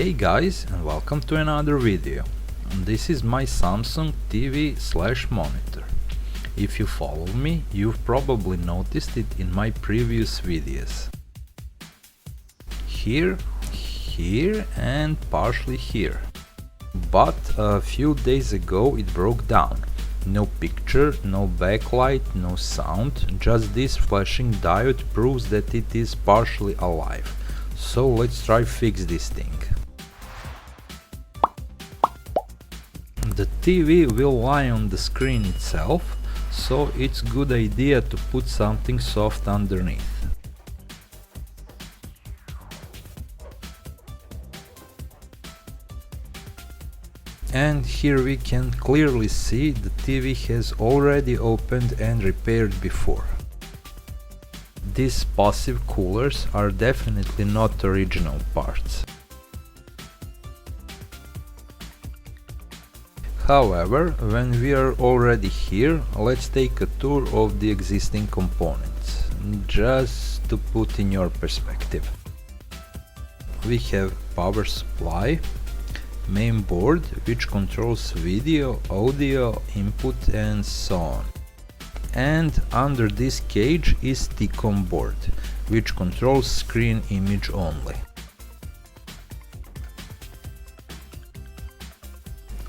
Hey guys, and welcome to another video. This is my Samsung TV/monitor. If you follow me, you've probably noticed it in my previous videos. Here, and partially here. But a few days ago it broke down. No picture, no backlight, no sound, just this flashing diode proves that it is partially alive. So let's try fix this thing. The TV will lie on the screen itself, so it's good idea to put something soft underneath. And here we can clearly see the TV has already opened and repaired before. These passive coolers are definitely not original parts. However, when we are already here, let's take a tour of the existing components, just to put in your perspective. We have power supply, main board which controls video, audio, input and so on. And under this cage is T-CON board, which controls screen image only.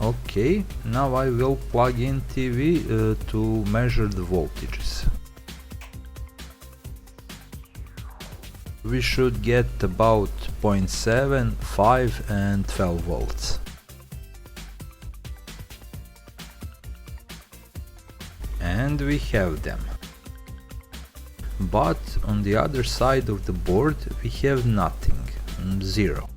Okay, now I will plug in TV to measure the voltages. We should get about 0.7, 5 and 12 volts. And we have them. But on the other side of the board we have nothing, zero.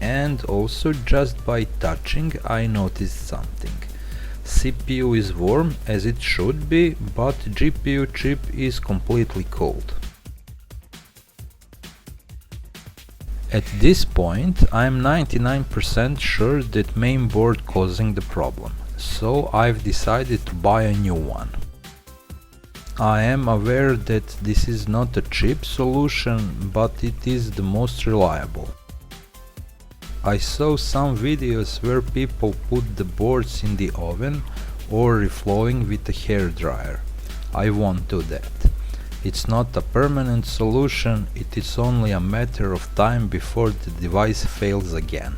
And also just by touching I noticed something. CPU is warm as it should be, but GPU chip is completely cold. At this point I'm 99% sure that main board causing the problem, so I've decided to buy a new one. I am aware that this is not a cheap solution, but it is the most reliable. I saw some videos where people put the boards in the oven or reflowing with a hairdryer. I won't do that. It's not a permanent solution, it is only a matter of time before the device fails again.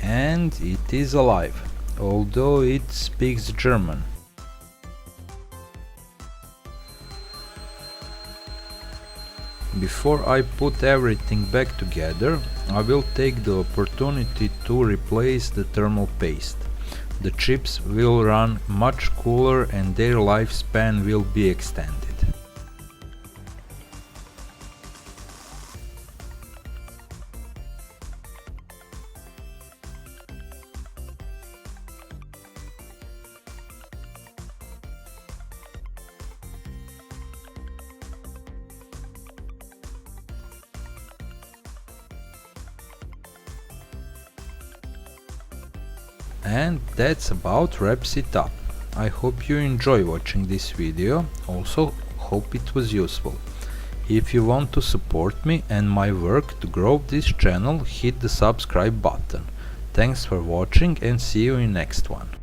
And it is alive, although it speaks German. Before I put everything back together, I will take the opportunity to replace the thermal paste. The chips will run much cooler and their lifespan will be extended. And that's about wraps it up. I hope you enjoy watching this video, also hope it was useful. If you want to support me and my work to grow this channel, hit the subscribe button. Thanks for watching and see you in next one.